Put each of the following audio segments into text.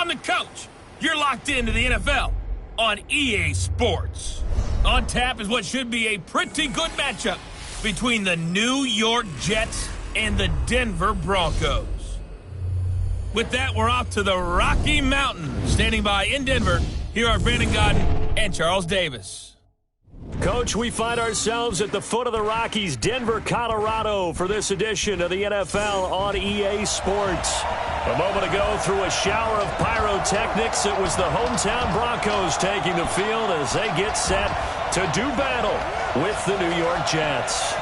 I'm the coach. You're locked into the NFL on EA Sports. On tap is what should be a pretty good matchup between the New York Jets and the Denver Broncos. With that, we're off to the Rocky Mountains. Standing by in Denver, here are Brandon Godden and Charles Davis. Coach, we find ourselves at the foot of the Rockies, Denver, Colorado, for this edition of the NFL on EA Sports. A moment ago, through a shower of pyrotechnics, it was the hometown Broncos taking the field as they get set to do battle with the New York Jets.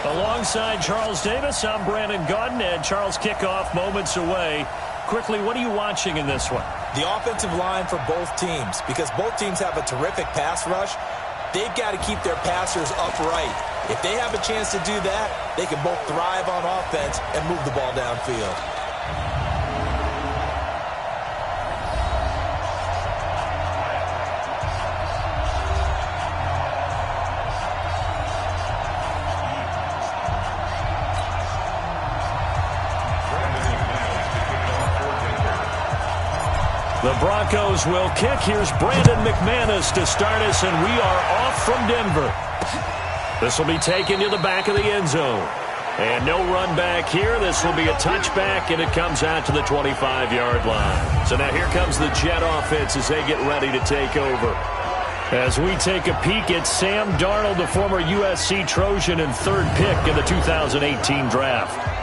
Alongside Charles Davis, I'm Brandon Godden, and Charles, kickoff moments away. Quickly, what are you watching in this one? The offensive line for both teams, because both teams have a terrific pass rush. They've got to keep their passers upright. If they have a chance to do that, they can both thrive on offense and move the ball downfield. The Broncos will kick. Here's Brandon McManus to start us, and we are off from Denver. This will be taken to the back of the end zone. And no run back here. This will be a touchback, and it comes out to the 25-yard line. So now here comes the Jet offense as they get ready to take over. As we take a peek at Sam Darnold, the former USC Trojan and third pick in the 2018 draft.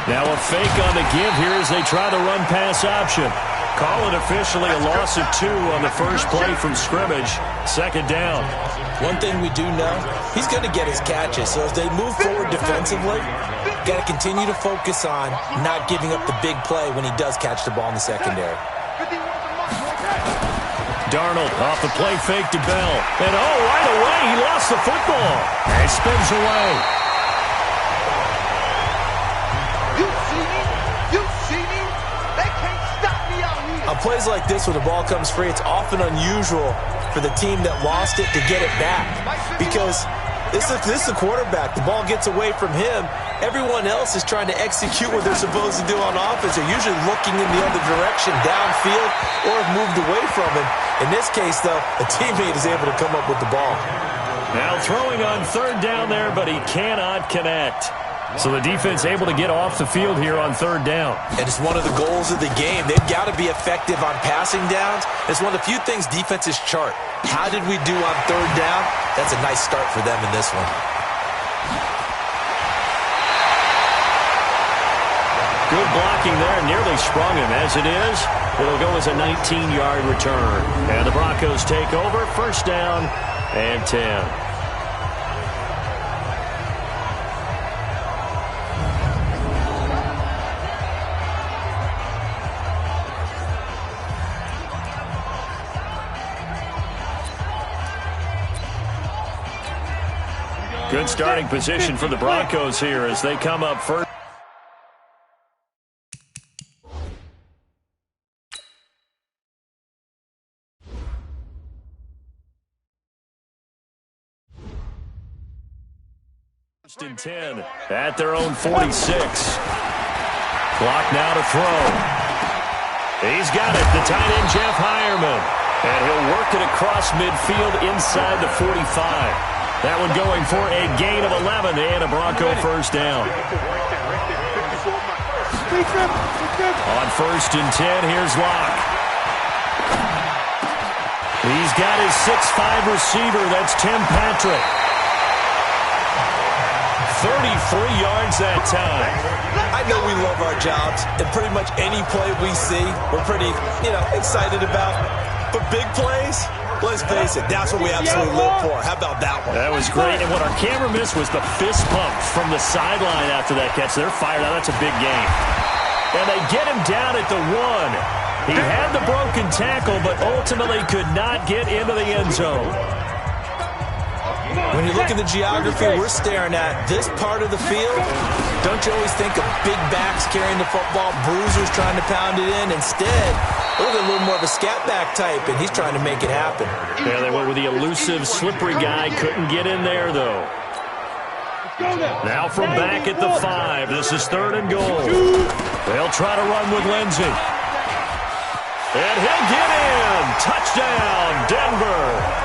Now a fake on the give here as they try the run-pass option. Call it officially a loss of 2 on the first play from scrimmage. Second down. One thing we do know, he's going to get his catches. So as they move forward defensively, got to continue to focus on not giving up the big play when he does catch the ball in the secondary. Darnold off the play fake to Bell. And right away, he lost the football. And spins away. On plays like this where the ball comes free, it's often unusual for the team that lost it to get it back. Because this is the quarterback. The ball gets away from him. Everyone else is trying to execute what they're supposed to do on offense. They're usually looking in the other direction, downfield, or have moved away from him. In this case, though, a teammate is able to come up with the ball. Now throwing on third down there, but he cannot connect. So the defense able to get off the field here on third down. And it's one of the goals of the game. They've got to be effective on passing downs. It's one of the few things defenses chart. How did we do on third down? That's a nice start for them in this one. Good blocking there. Nearly sprung him. As it is, it'll go as a 19-yard return. And the Broncos take over. First down and 10. Good starting position for the Broncos here as they come up first. First and 10 at their own 46. Clock now to throw. He's got it, the tight end Jeff Heuerman. And he'll work it across midfield inside the 45. That one going for a gain of 11 and a Bronco first down. On first and 10, here's Locke. He's got his 6'5 receiver. That's Tim Patrick. 33 yards that time. I know we love our jobs, and pretty much any play we see, we're pretty, excited about. But big plays, let's face it, that's what we absolutely live for. How about that one? That was great, and what our camera missed was the fist pump from the sideline after that catch. They're fired out. That's a big game. And they get him down at the 1. He had the broken tackle, but ultimately could not get into the end zone. When you look at the geography we're staring at, this part of the field, don't you always think of big backs carrying the football, bruisers trying to pound it in? Instead, look at a little more of a scat back type, and he's trying to make it happen. Yeah, they went with the elusive, slippery guy. Couldn't get in there, though. Now from back at the 5. This is 3rd and goal. They'll try to run with Lindsey. And he'll get in. Touchdown, Denver.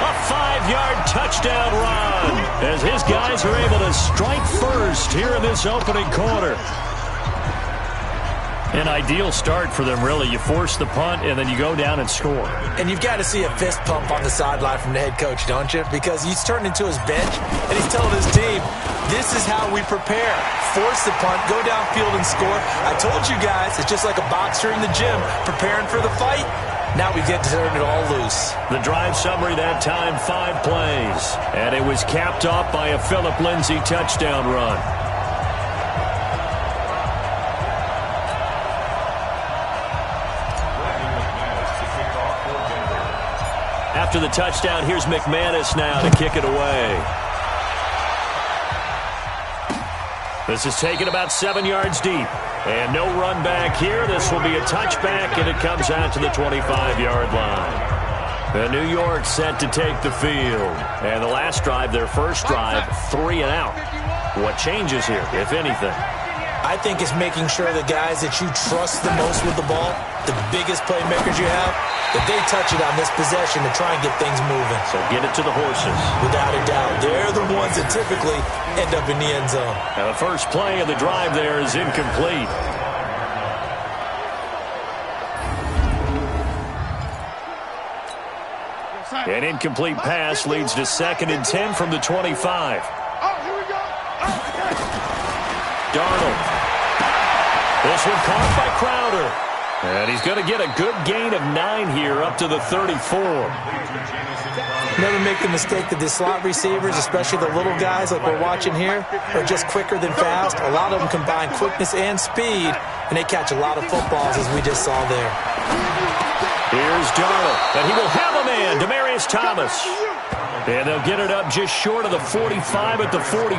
A 5-yard touchdown run as his guys are able to strike first here in this opening quarter. An ideal start for them, really. You force the punt, and then you go down and score. And you've got to see a fist pump on the sideline from the head coach, don't you? Because he's turned into his bench, and he's telling his team, this is how we prepare. Force the punt, go downfield and score. I told you guys, it's just like a boxer in the gym preparing for the fight. Now we get to turn it all loose. The drive summary that time, 5 plays. And it was capped off by a Phillip Lindsay touchdown run. After the touchdown, here's McManus now to kick it away. This is taken about 7 yards deep. And no run back here. This will be a touchback, and it comes out to the 25-yard line. The New York set to take the field. And the last drive, their first drive, 3 and out. What changes here, if anything? I think it's making sure the guys that you trust the most with the ball, the biggest playmakers you have, that they touch it on this possession to try and get things moving. So get it to the horses. Without a doubt. They're the ones that typically end up in the end zone. Now the first play of the drive there is incomplete. An incomplete pass leads to 2nd and 10 from the 25. Darnold. This one caught by Crowder. And he's going to get a good gain of 9 here up to the 34. Never make the mistake that the slot receivers, especially the little guys like we're watching here, are just quicker than fast. A lot of them combine quickness and speed, and they catch a lot of footballs, as we just saw there. Here's Darnold, and he will have a man, Demaryius Thomas. And they'll get it up just short of the 45 at the 44.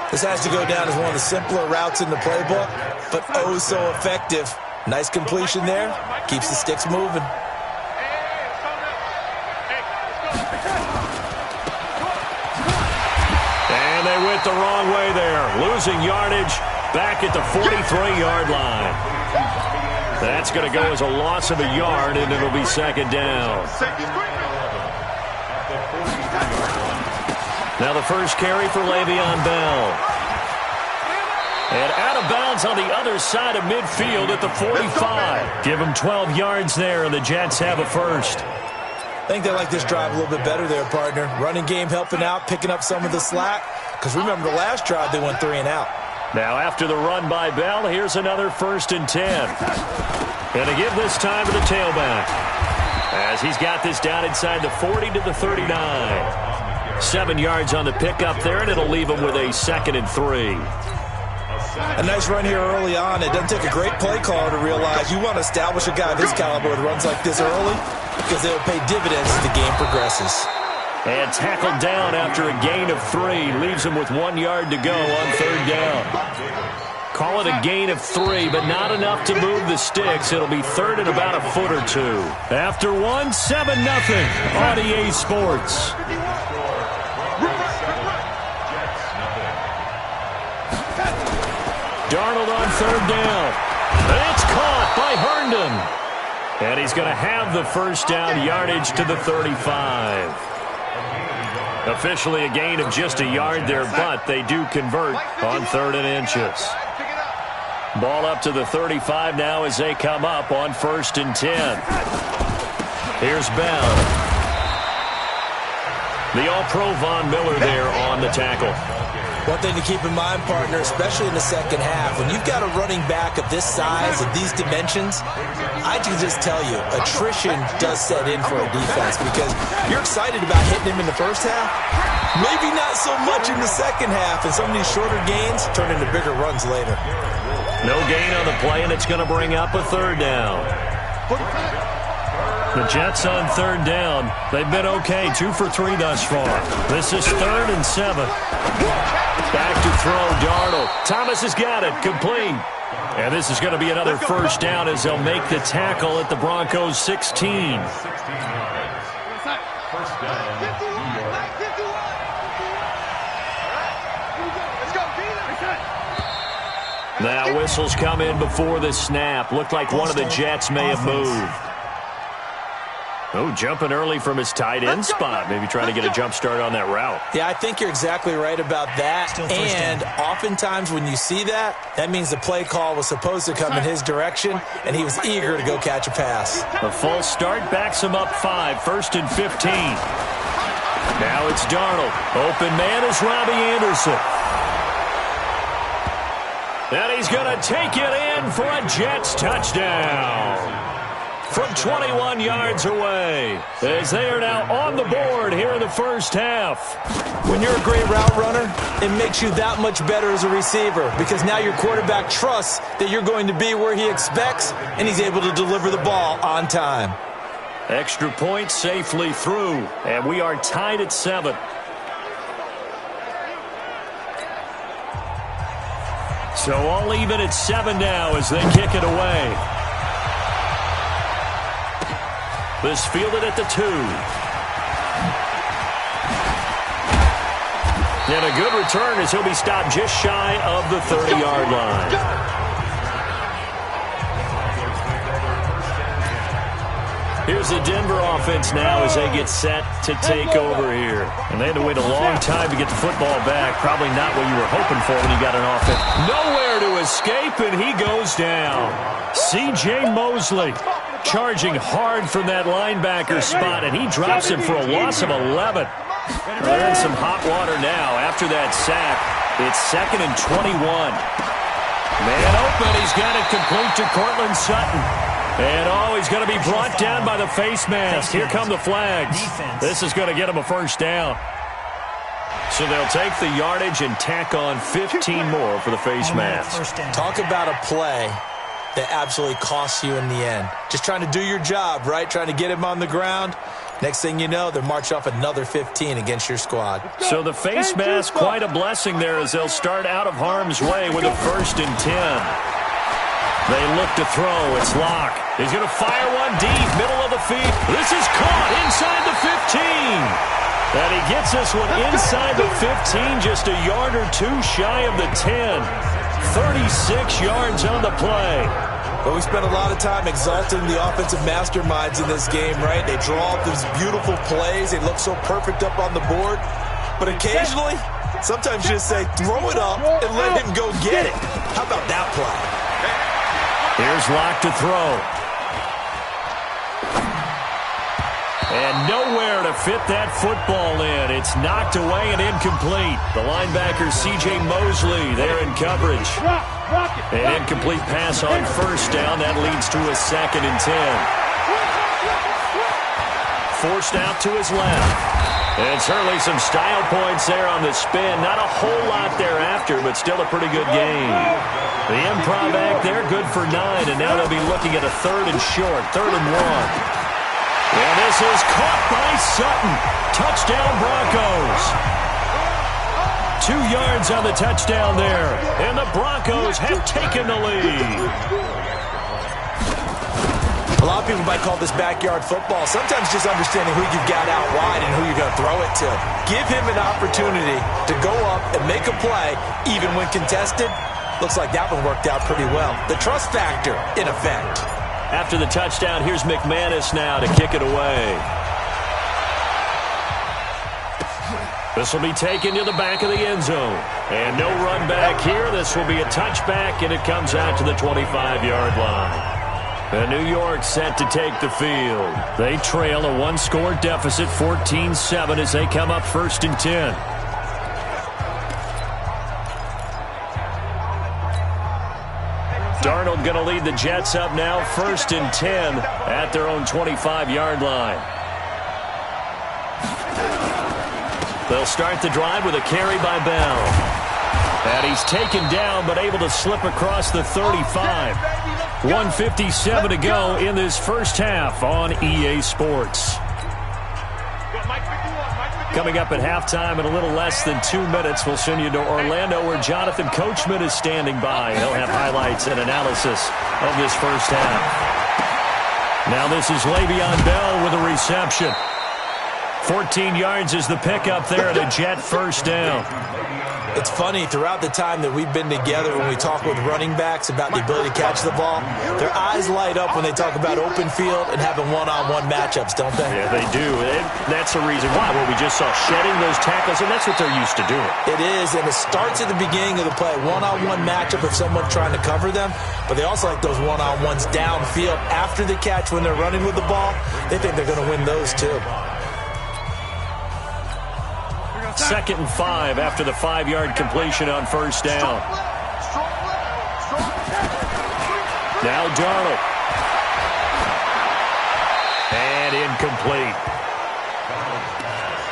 This has to go down as one of the simpler routes in the playbook, but oh so effective. Nice completion there. Keeps the sticks moving. And they went the wrong way there. Losing yardage back at the 43-yard line. That's going to go as a loss of a yard, and it'll be 2nd down. Now the first carry for Le'Veon Bell. And out of bounds on the other side of midfield at the 45. Give them 12 yards there, and the Jets have a first. I think they like this drive a little bit better there, partner. Running game helping out, picking up some of the slack. Because remember, the last drive, they went 3 and out. Now after the run by Bell, here's another 1st and 10. And to give this time to the tailback. As he's got this down inside the 40 to the 39. 7 yards on the pickup there, and it'll leave him with a 2nd and 3. A nice run here early on. It doesn't take a great play caller to realize you want to establish a guy of his caliber with runs like this early because they'll pay dividends as the game progresses. And tackled down after a gain of 3. Leaves him with 1 yard to go on 3rd down. Call it a gain of 3, but not enough to move the sticks. It'll be 3rd and about a foot or 2. After 1, 7-0 on EA Sports. Darnold on 3rd down. It's caught by Herndon. And he's going to have the first down, yardage to the 35. Officially a gain of just a yard there, but they do convert on 3rd and inches. Ball up to the 35 now as they come up on 1st and 10. Here's Bell. The All-Pro Von Miller there on the tackle. One thing to keep in mind, partner, especially in the second half, when you've got a running back of this size, of these dimensions, I can just tell you, attrition does set in for a defense because you're excited about hitting him in the first half. Maybe not so much in the second half, and some of these shorter gains turn into bigger runs later. No gain on the play, and it's going to bring up a 3rd down. The Jets on third down. They've been okay, 2 for 3 thus far. This is 3rd and 7. Back to throw, Darnold. Thomas has got it, complete. And this is going to be another first down as they'll make the tackle at the Broncos 16. Now whistles come in before the snap. Looked like one of the Jets may have moved. Oh, jumping early from his tight end spot. Maybe trying to get a jump start on that route. Yeah, I think you're exactly right about that. And oftentimes when you see that, that means the play call was supposed to come in his direction, and he was eager to go catch a pass. A false start backs him up 5, 1st and 15. Now it's Darnold. Open man is Robbie Anderson. And he's going to take it in for a Jets touchdown. From 21 yards away, as they are now on the board here in the first half. When you're a great route runner, it makes you that much better as a receiver because now your quarterback trusts that you're going to be where he expects, and he's able to deliver the ball on time. Extra point safely through, and we are tied at 7. So all even at 7 now as they kick it away. This fielded at the 2. And a good return as he'll be stopped just shy of the 30-yard line. Here's the Denver offense now as they get set to take over here. And they had to wait a long time to get the football back. Probably not what you were hoping for when you got an offense. Nowhere to escape, and he goes down. C.J. Mosley charging hard from that linebacker spot, and he drops him for a loss of 11. They're in some hot water now after that sack. It's 2nd and 21. Man open, he's got it complete to Cortland Sutton. And he's going to be brought down by the face mask. Here come the flags. This is going to get him a first down. So they'll take the yardage and tack on 15 more for the face mask. Talk about a play that absolutely costs you in the end. Just trying to do your job, right? Trying to get him on the ground. Next thing you know, they're march off another 15 against your squad. So the face mask, quite a blessing there as they'll start out of harm's way with a 1st and 10. They look to throw. It's Locke. He's going to fire one deep, middle of the field. This is caught inside the 15. And he gets this one inside the 15, just a yard or 2 shy of the 10. 36 yards on the play. Well, we spent a lot of time exalting the offensive masterminds in this game, right? They draw up these beautiful plays. They look so perfect up on the board. But occasionally, sometimes you just say, throw it up and let him go get it. How about that play? Here's Locke to throw. And nowhere to fit that football in. It's knocked away and incomplete. The linebacker, C.J. Mosley, there in coverage. An incomplete pass on first down. That leads to a 2nd and 10. Forced out to his left. And certainly some style points there on the spin. Not a whole lot thereafter, but still a pretty good game. The improv act there, good for 9. And now they'll be looking at a 3rd and short, 3rd and 1. And this is caught by Sutton. Touchdown, Broncos. 2 yards on the touchdown there. And the Broncos have taken the lead. A lot of people might call this backyard football. Sometimes just understanding who you've got out wide and who you're going to throw it to. Give him an opportunity to go up and make a play, even when contested. Looks like that one worked out pretty well. The trust factor in effect. After the touchdown, here's McManus now to kick it away. This will be taken to the back of the end zone. And no run back here. This will be a touchback, and it comes out to the 25-yard line. And New York set to take the field. They trail a 1-score deficit, 14-7, as they come up 1st and 10. Darnold going to lead the Jets up now, 1st and 10 at their own 25-yard line. They'll start the drive with a carry by Bell. And he's taken down but able to slip across the 35. 1:57 to go in this first half on EA Sports. Coming up at halftime in a little less than 2 minutes, we'll send you to Orlando where Jonathan Coachman is standing by. He'll have highlights and analysis of this first half. Now this is Le'Veon Bell with a reception. 14 yards is the pickup there at a Jet first down. It's funny, throughout the time that we've been together, when we talk with running backs about the ability to catch the ball, their eyes light up when they talk about open field and having one-on-one matchups, don't they? Yeah, they do. And that's the reason why. Well, we just saw shedding those tackles, and that's what they're used to doing. It is, and it starts at the beginning of the play, one-on-one matchup of someone trying to cover them, but they also like those one-on-ones downfield after the catch when they're running with the ball. They think they're going to win those, too. 2nd and 5 after the 5-yard completion on first down. Now Darnold. And incomplete.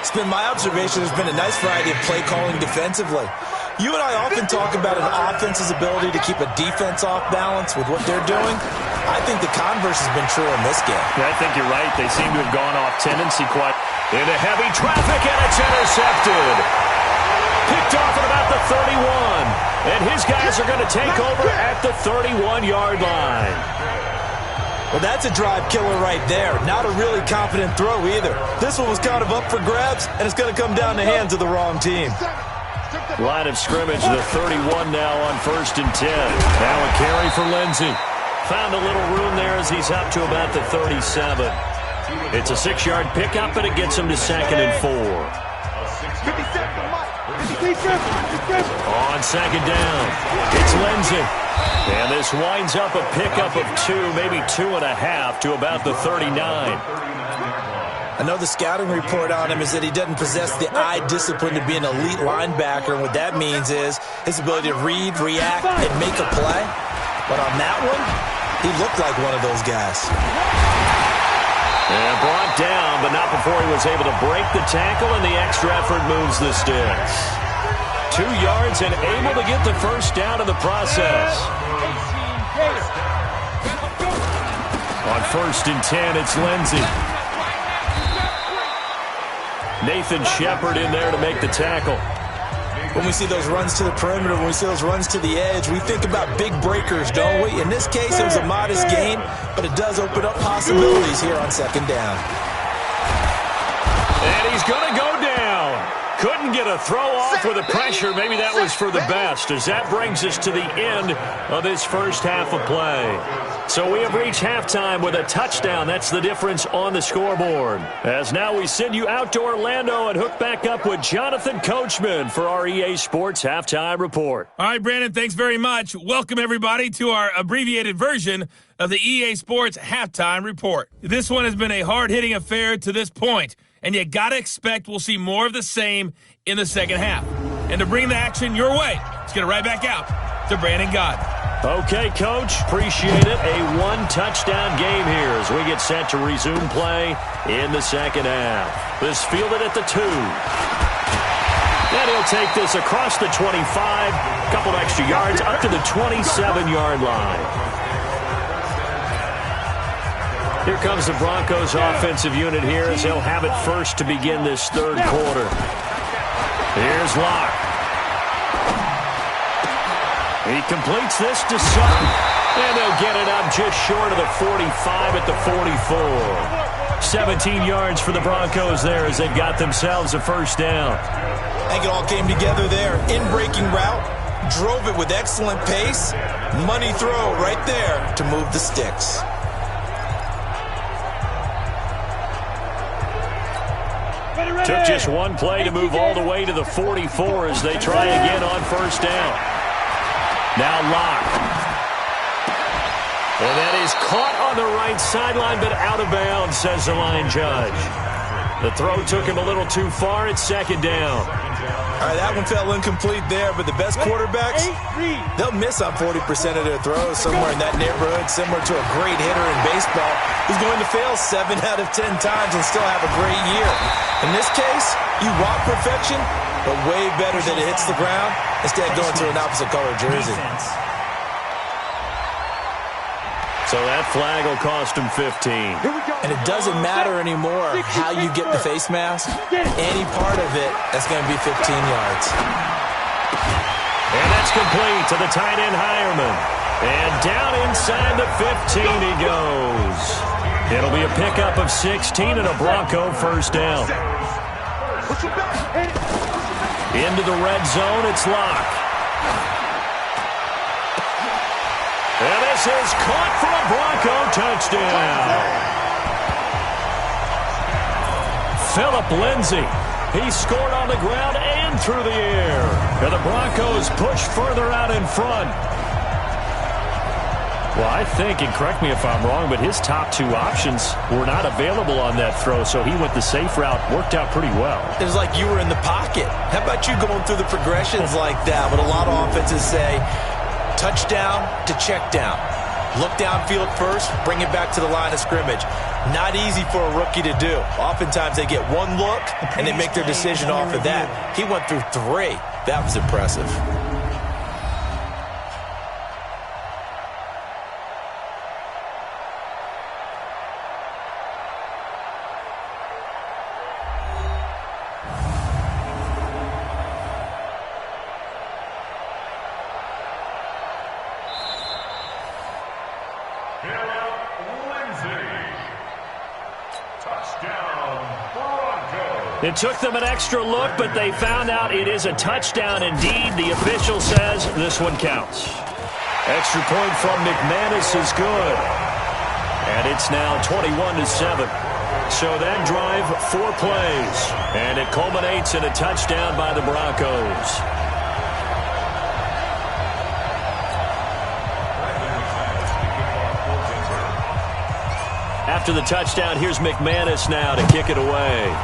It's been my observation there's been a nice variety of play calling defensively. You and I often talk about an offense's ability to keep a defense off balance with what they're doing. I think the converse has been true in this game. Yeah, I think you're right. They seem to have gone off tendency quite into heavy traffic, and it's intercepted. Picked off at about the 31. And his guys are going to take over at the 31-yard line. Well, that's a drive killer right there. Not a really confident throw either. This one was kind of up for grabs, and it's going to come down the hands of the wrong team. Line of scrimmage, the 31 now on 1st and 10. Now a carry for Lindsey. Found a little room there as he's up to about the 37. It's a 6-yard pickup, and it gets him to 2nd and 4. On 2nd down, it's Lindsey. And this winds up a pickup of 2, maybe 2.5 to about the 39. I know the scouting report on him is that he doesn't possess the eye discipline to be an elite linebacker. And what that means is his ability to read, react, and make a play. But on that one, he looked like one of those guys. And brought down, but not before he was able to break the tackle, and the extra effort moves the sticks. 2 yards and able to get the first down in the process. On 1st and 10, it's Lindsey. Nathan Shepard in there to make the tackle. When we see those runs to the perimeter, when we see those runs to the edge, we think about big breakers, don't we? In this case, it was a modest gain, but it does open up possibilities here on 2nd down. And he's going to go down. Couldn't get a throw off with the pressure. Maybe that was for the best, as that brings us to the end of this first half of play. So we have reached halftime with a touchdown. That's the difference on the scoreboard. As now we send you out to Orlando and hook back up with Jonathan Coachman for our EA Sports Halftime Report. All right, Brandon, thanks very much. Welcome, everybody, to our abbreviated version of the EA Sports Halftime Report. This one has been a hard-hitting affair to this point, and you got to expect we'll see more of the same in the second half. And to bring the action your way, let's get it right back out to Brandon Gaud. Okay, Coach, appreciate it. A one-touchdown game here as we get set to resume play in the second half. This fielded at the 2. And he'll take this across the 25, a couple of extra yards, up to the 27-yard line. Here comes the Broncos offensive unit here as they'll have it first to begin this third quarter. Here's Locke. He completes this to Sutton, and they'll get it up just short of the 45 at the 44. 17 yards for the Broncos there as they've got themselves a first down. I think it all came together there. In-breaking route, drove it with excellent pace. Money throw right there to move the sticks. Took just one play to move all the way to the 44 as they try again on first down. Now Locke. And that is caught on the right sideline, but out of bounds, says the line judge. The throw took him a little too far. It's second down. All right, that one fell incomplete there, but the best quarterbacks, they'll miss on 40% of their throws somewhere in that neighborhood, similar to a great hitter in baseball who's going to fail 7 out of 10 times and still have a great year. In this case, you want perfection, but way better that it hits the ground instead of going to an opposite color jersey. So that flag will cost him 15. And it doesn't matter anymore how you get the face mask. Any part of it, that's going to be 15 yards. And that's complete to the tight end, Hireman. And down inside the 15 he goes. It'll be a pickup of 16 and a Bronco first down. Into the red zone, it's Locke. And this is caught for a Bronco touchdown. Phillip Lindsay. He scored on the ground and through the air. And the Broncos push further out in front. Well, I think, and correct me if I'm wrong, but his top two options were not available on that throw, so he went the safe route. Worked out pretty well. It was like you were in the pocket. How about you going through the progressions like that? But a lot of offenses say touchdown to check down. Look downfield first, bring it back to the line of scrimmage. Not easy for a rookie to do. Oftentimes they get one look, and they make their decision off of that. He went through three. That was impressive. It took them an extra look, but they found out it is a touchdown indeed. The official says this one counts. Extra point from McManus is good. And it's now 21-7. So that drive, 4 plays. And it culminates in a touchdown by the Broncos. After the touchdown, here's McManus now to kick it away.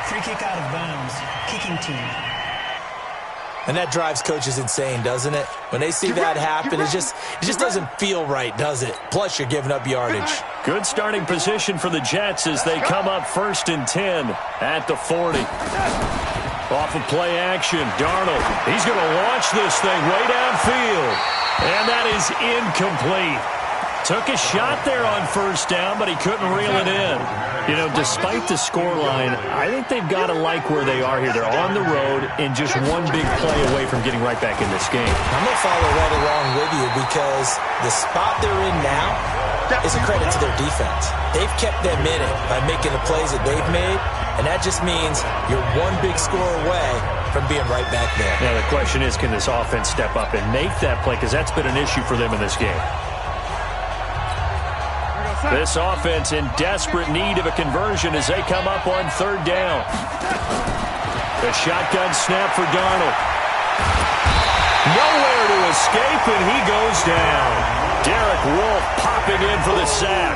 Free kick out of bounds. Kicking team. And that drives coaches insane, doesn't it? When they see that happen, it just doesn't feel right, does it? Plus, you're giving up yardage. Good starting position for the Jets as they come up 1st and 10 at the 40. Off of play action, Darnold. He's going to launch this thing way downfield. And that is incomplete. Took a shot there on 1st down, but he couldn't reel it in. You know, despite the scoreline, I think they've got to like where they are here. They're on the road and just one big play away from getting right back in this game. I'm going to follow right along with you because the spot they're in now is a credit to their defense. They've kept them in it by making the plays that they've made, and that just means you're one big score away from being right back there. Now, the question is, can this offense step up and make that play? Because that's been an issue for them in this game. This offense in desperate need of a conversion as they come up on 3rd down. The shotgun snap for Darnold. Nowhere to escape, and he goes down. Derek Wolfe popping in for the sack.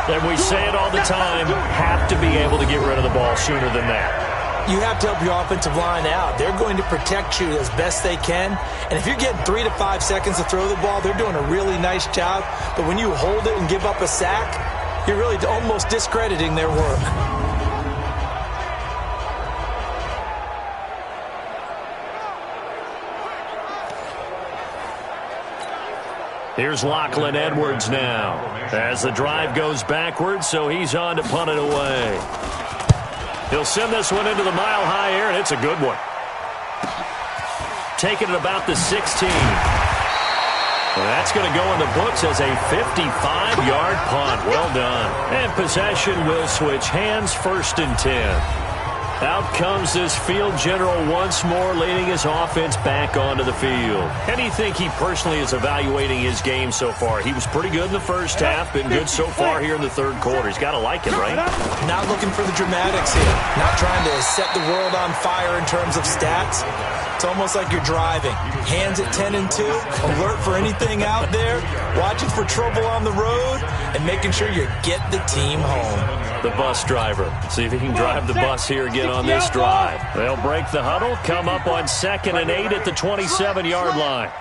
And we say it all the time, have to be able to get rid of the ball sooner than that. You have to help your offensive line out. They're going to protect you as best they can. And if you're getting 3 to 5 seconds to throw the ball, they're doing a really nice job. But when you hold it and give up a sack, you're really almost discrediting their work. Here's Lachlan Edwards now as the drive goes backwards, so he's on to punt it away. He'll send this one into the mile-high air, and it's a good one. Taking it about the 16. Well, that's going to go in the books as a 55-yard punt. Well done. And possession will switch hands, 1st and 10. Out comes this field general once more, leading his offense back onto the field. How do you think he personally is evaluating his game so far? He was pretty good in the first half, been good so far here in the 3rd quarter. He's got to like it, right? Not looking for the dramatics here. Not trying to set the world on fire in terms of stats. It's almost like you're driving. Hands at 10 and 2, alert for anything out there, watching for trouble on the road, and making sure you get the team home. The bus driver. See if he can drive the bus here again on this drive. They'll break the huddle, come up on 2nd and 8 at the 27-yard line.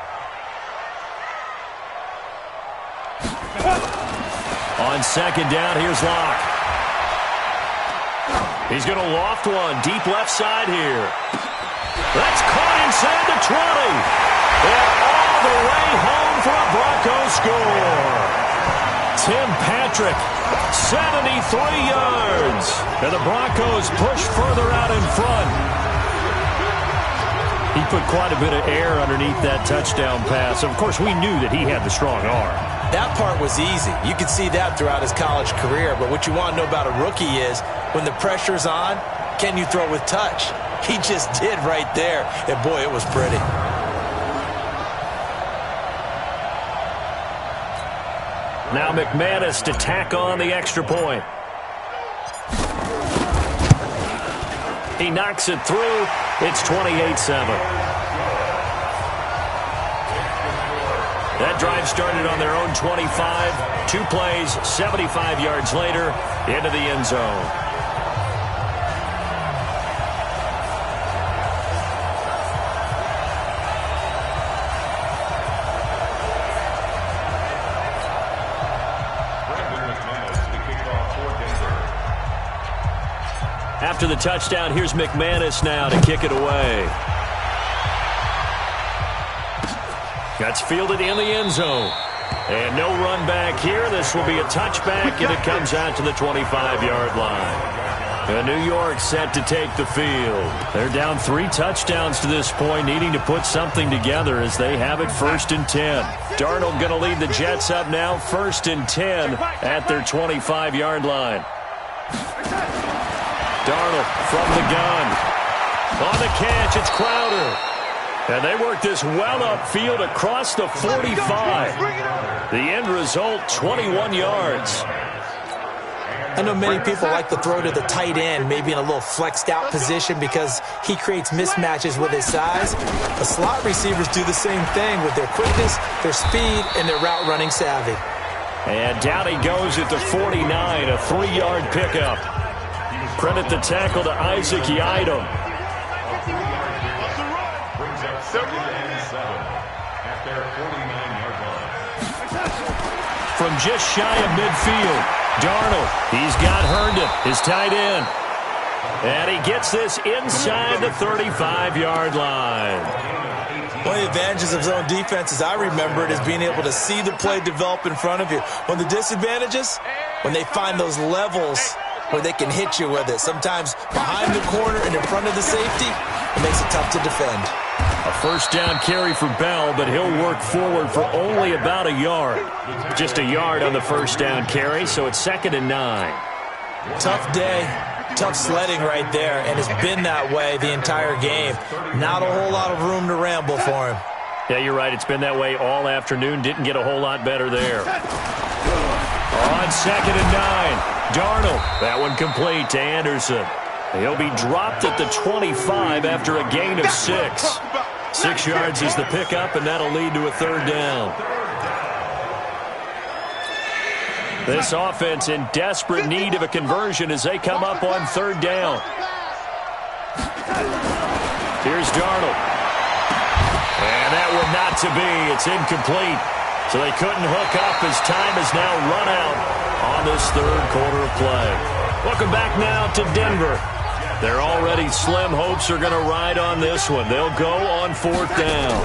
On 2nd down, here's Locke. He's going to loft one deep left side here. That's caught inside the 20. And all the way home for a Broncos score. Tim Patrick, 73 yards. And the Broncos push further out in front. He put quite a bit of air underneath that touchdown pass. Of course, we knew that he had the strong arm. That part was easy. You could see that throughout his college career. But what you want to know about a rookie is when the pressure's on, can you throw with touch? He just did right there. And, boy, it was pretty. Now McManus to tack on the extra point. He knocks it through. It's 28-7. That drive started on their own 25. 2 plays, 75 yards later, into the end zone. After the touchdown, here's McManus now to kick it away. That's fielded in the end zone. And no run back here. This will be a touchback, and it comes out to the 25-yard line. And New York set to take the field. They're down 3 touchdowns to this point, needing to put something together as they have it 1st and 10. Darnold going to lead the Jets up now, 1st and 10 at their 25-yard line. Darnold from the gun. On the catch, it's Crowder. And they work this well upfield across the 45. The end result, 21 yards. I know many people like to throw to the tight end, maybe in a little flexed out position because he creates mismatches with his size. The slot receivers do the same thing with their quickness, their speed, and their route running savvy. And down he goes at the 49, a 3-yard pickup. Credit the tackle to Isaac Yiadom. From just shy of midfield, Darnold, he's got Herndon, his tight end. And he gets this inside the 35-yard line. One of the advantages of zone defense, as I remember it, is being able to see the play develop in front of you. One of the disadvantages, when they find those levels where they can hit you with it. Sometimes behind the corner and in front of the safety, it makes it tough to defend. A 1st down carry for Bell, but he'll work forward for only about a yard. Just a yard on the 1st down carry, so it's 2nd and 9. Tough day, tough sledding right there, and it's been that way the entire game. Not a whole lot of room to ramble for him. Yeah, you're right. It's been that way all afternoon. Didn't get a whole lot better there. On 2nd and 9. Darnold, that one complete to Anderson. He'll be dropped at the 25 after a gain of 6. 6 yards is the pickup, and that'll lead to a 3rd down. This offense in desperate need of a conversion as they come up on 3rd down. Here's Darnold. And that one not to be. It's incomplete. So they couldn't hook up as time has now run out on this 3rd quarter of play. Welcome back now to Denver. Their already slim hopes are going to ride on this one. They'll go on 4th down.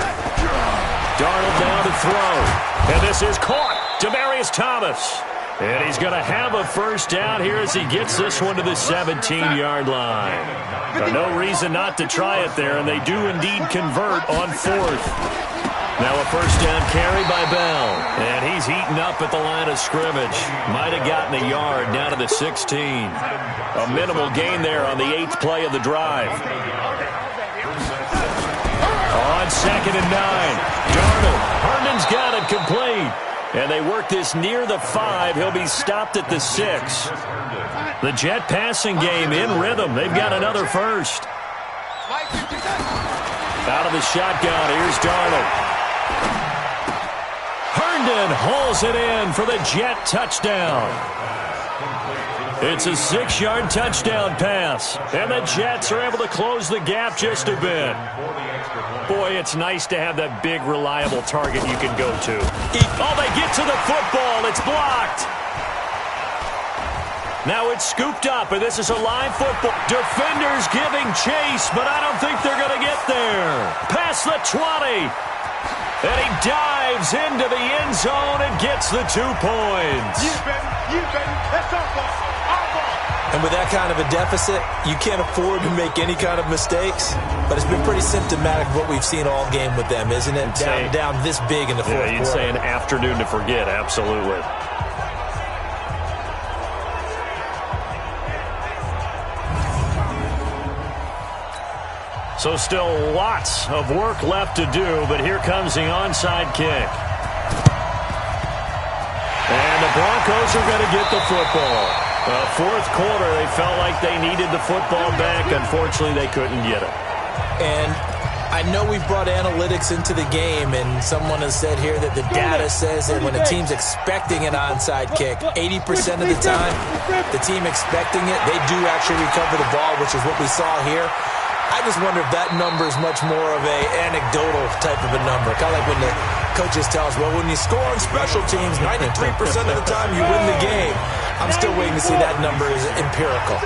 Darnold now to throw. And this is caught. Demaryius Thomas. And he's going to have a 1st down here as he gets this one to the 17-yard line. No reason not to try it there, and they do indeed convert on 4th. Now a 1st down carry by Bell. And he's heating up at the line of scrimmage. Might have gotten a yard down to the 16. A minimal gain there on the 8th play of the drive. On 2nd and 9. Darnold. Herndon's got it complete. And they work this near the 5. He'll be stopped at the 6. The Jet passing game in rhythm. They've got another 1st. Out of the shotgun, here's Darnold. Herndon hauls it in for the Jet touchdown. It's a 6-yard touchdown pass. And the Jets are able to close the gap just a bit. Boy, it's nice to have that big, reliable target you can go to. Oh, they get to the football. It's blocked. Now it's scooped up, and this is a live football. Defenders giving chase, but I don't think they're going to get there. Past the 20. And he dives into the end zone and gets the 2 points. And with that kind of a deficit, you can't afford to make any kind of mistakes. But it's been pretty symptomatic of what we've seen all game with them, isn't it? Down this big in the fourth quarter. You'd say an afternoon to forget, absolutely. So still lots of work left to do, but here comes the onside kick. And the Broncos are going to get the football. Fourth quarter, they felt like they needed the football back. Unfortunately, they couldn't get it. And I know we've brought analytics into the game, and someone has said here that the data says that when a team's expecting an onside kick, 80% of the time, the team expecting it, they do actually recover the ball, which is what we saw here. I just wonder if that number is much more of a anecdotal type of a number. Kind of like when the coaches tell us, well, when you score on special teams, 93% of the time you win the game. I'm still waiting to see that number is empirical.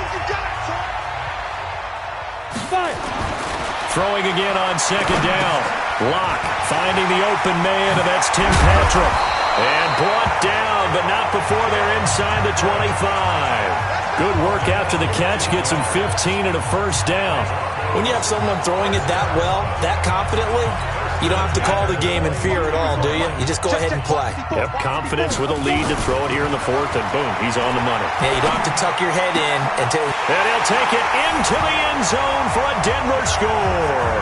Throwing again on second down. Locke finding the open man, and that's Tim Patrick. And brought down, but not before they're inside the 25. Good work after the catch. Gets him 15 and a first down. When you have someone throwing it that well, that confidently, you don't have to call the game in fear at all, do you? You just go ahead and play. Yep, confidence with a lead to throw it here in the fourth, and boom, he's on the money. Yeah, you don't have to tuck your head in and take. And he'll take it into the end zone for a Denver score.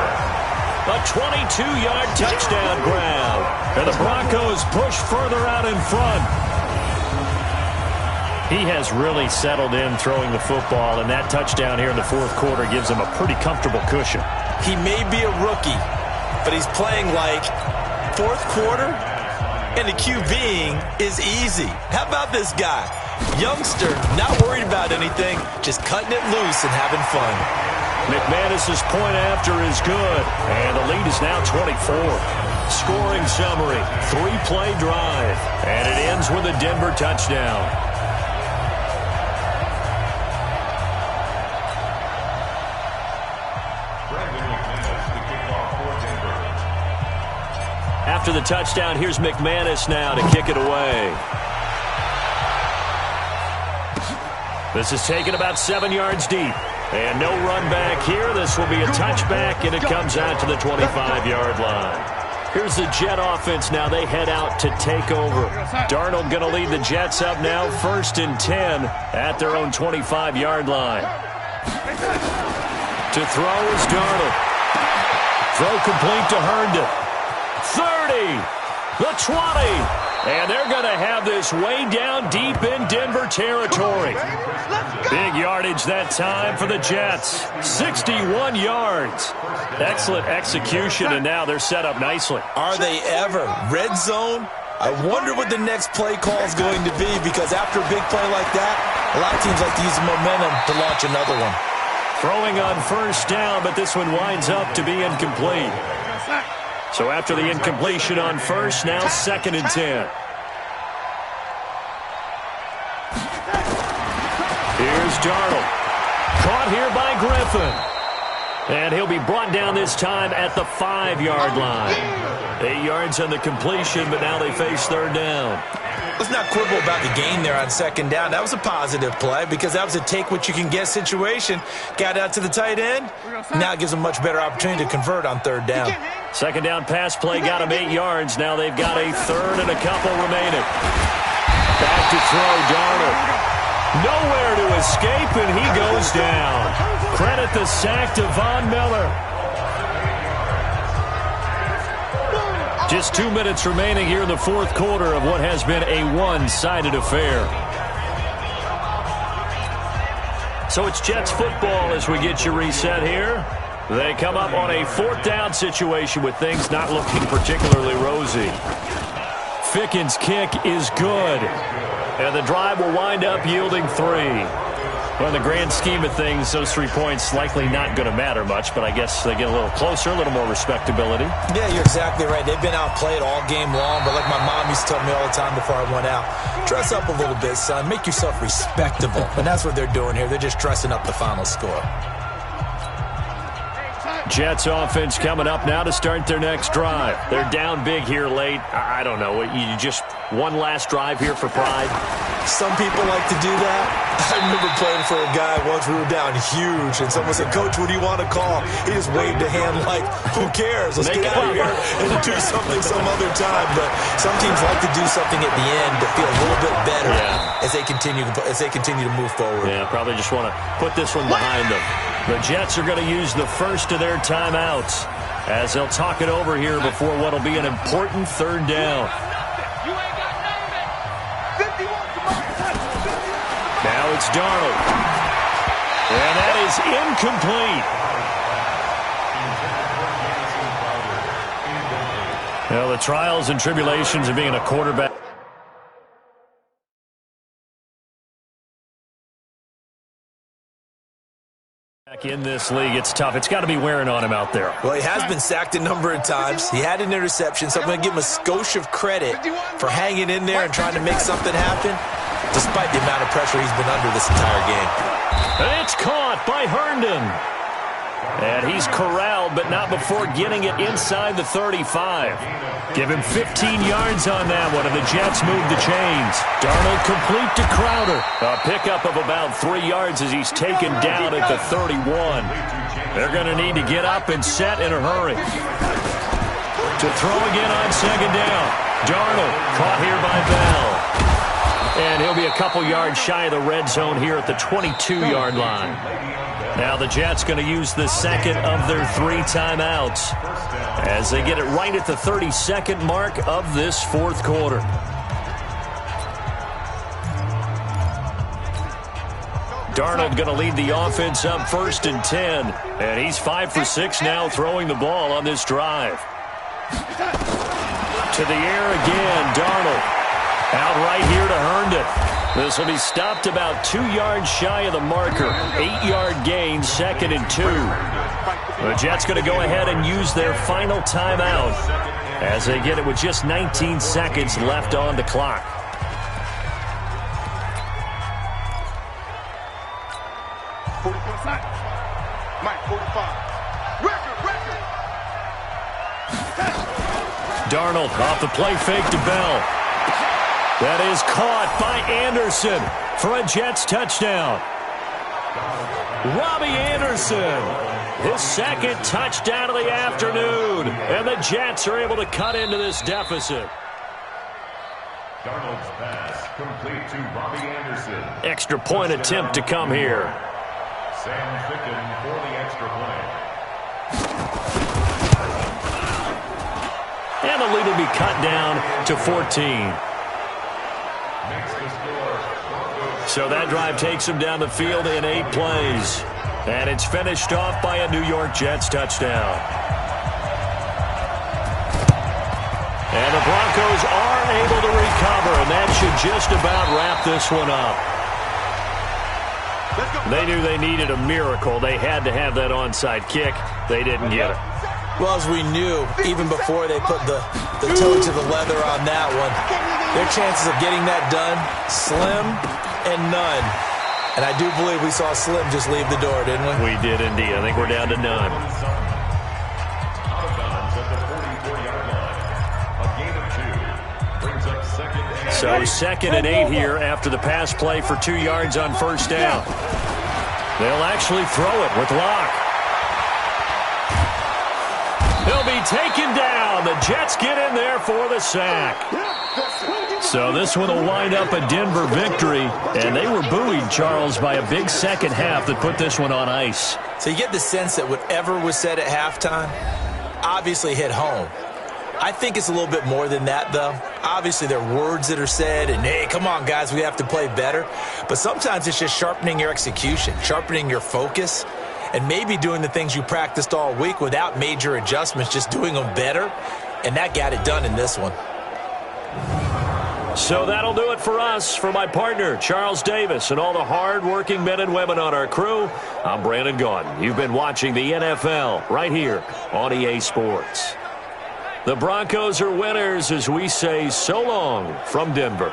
A 22-yard touchdown grab. And the Broncos push further out in front. He has really settled in throwing the football, and that touchdown here in the fourth quarter gives him a pretty comfortable cushion. He may be a rookie, but he's playing like fourth quarter, and the QBing is easy. How about this guy? Youngster, not worried about anything, just cutting it loose and having fun. McManus's point after is good, and the lead is now 24. Scoring summary, 3-play drive, and it ends with a Denver touchdown. After the touchdown, here's McManus now to kick it away. This is taken about 7 yards deep. And no run back here. This will be a touchback, and it comes out to the 25-yard line. Here's the Jet offense now. They head out to take over. Darnold going to lead the Jets up now, 1st and 10 at their own 25-yard line. To throw is Darnold. Throw complete to Herndon. 30, the 20, and they're going to have this way down deep in Denver territory. Big yardage that time for the Jets, 61 yards. Excellent execution, and now they're set up nicely. Are they ever? Red zone? I wonder what the next play call is going to be, because after a big play like that, a lot of teams like to use the momentum to launch another one. Throwing on first down, but this one winds up to be incomplete. So after the incompletion on first, now 2nd and 10. Here's Darnold. Caught here by Griffin. And he'll be brought down this time at the 5-yard line. 8 yards on the completion, but now they face 3rd down. Let's not quibble about the gain there on 2nd down. That was a positive play because that was a take-what-you-can-get situation. Got out to the tight end. Now it gives them a much better opportunity to convert on 3rd down. 2nd down pass play got him 8 yards. Now they've got a 3rd and a couple remaining. Back to throw, Darnold. Nowhere to escape, and he goes down. Credit the sack to Von Miller. Just 2 minutes remaining here in the fourth quarter of what has been a one-sided affair. So it's Jets football as we get you reset here. They come up on a 4th down situation with things not looking particularly rosy. Ficken's kick is good. And the drive will wind up yielding 3. Well, in the grand scheme of things, those 3 points likely not going to matter much, but I guess they get a little closer, a little more respectability. Yeah, you're exactly right. They've been outplayed all game long, but like my mom used to tell me all the time before I went out, dress up a little bit, son. Make yourself respectable. And that's what they're doing here. They're just dressing up the final score. Jets offense coming up now to start their next drive. They're down big here late. I don't know. You just one last drive here for pride? Some people like to do that. I remember playing for a guy once. We were down huge, and someone said, "Coach, what do you want to call?" He just waved a hand like, "Who cares? Let's get out of here and do something some other time." But some teams like to do something at the end to feel a little bit better as they continue to move forward. Yeah, probably just want to put this one behind them. The Jets are going to use the first of their timeouts as they'll talk it over here before what will be an important third down. Now it's Darnold. And that is incomplete. Well, the trials and tribulations of being a quarterback in this league, it's tough. It's got to be wearing on him out there. Well, he has been sacked a number of times. He had an interception, so I'm going to give him a skosh of credit for hanging in there and trying to make something happen, despite the amount of pressure he's been under this entire game. And it's caught by Herndon. And he's corralled, but not before getting it inside the 35. Give him 15 yards on that one, and the Jets move the chains. Darnold complete to Crowder. A pickup of about 3 yards as he's taken down at the 31. They're going to need to get up and set in a hurry. To throw again on second down. Darnold caught here by Bell. And he'll be a couple yards shy of the red zone here at the 22-yard line. Now the Jets going to use the second of their 3 timeouts as they get it right at the 32nd mark of this fourth quarter. Darnold going to lead the offense up 1st and 10. And he's 5 for 6 now throwing the ball on this drive. To the air again, Darnold. Out right here to Herndon. This will be stopped about 2 yards shy of the marker. 8-yard gain, 2nd and 2. The Jets going to go ahead and use their final timeout as they get it with just 19 seconds left on the clock. Darnold off the play fake to Bell. That is caught by Anderson for a Jets touchdown. Robbie Anderson, his second touchdown of the afternoon. And the Jets are able to cut into this deficit. Darnold's pass complete to Robbie Anderson. Extra point attempt to come here. Sam Ficken for the extra point. And the lead will be cut down to 14. So that drive takes him down the field in 8 plays. And it's finished off by a New York Jets touchdown. And the Broncos are able to recover, and that should just about wrap this one up. They knew they needed a miracle. They had to have that onside kick. They didn't get it. Well, as we knew, even before they put the toe to the leather on that one, their chances of getting that done, slim and none. And I do believe we saw Slim just leave the door, didn't we? We did indeed. I think we're down to none. So 2nd and 8 here after the pass play for 2 yards on first down. They'll actually throw it with Locke. He'll be taken down. The Jets get in there for the sack. So this one will wind up a Denver victory. And they were buoyed, Charles, by a big second half that put this one on ice. So you get the sense that whatever was said at halftime obviously hit home. I think it's a little bit more than that, though. Obviously, there are words that are said, and, hey, come on, guys, we have to play better. But sometimes it's just sharpening your execution, sharpening your focus, and maybe doing the things you practiced all week without major adjustments, just doing them better. And that got it done in this one. So that'll do it for us. For my partner, Charles Davis, and all the hard-working men and women on our crew, I'm Brandon Gaudin. You've been watching the NFL right here on EA Sports. The Broncos are winners as we say so long from Denver.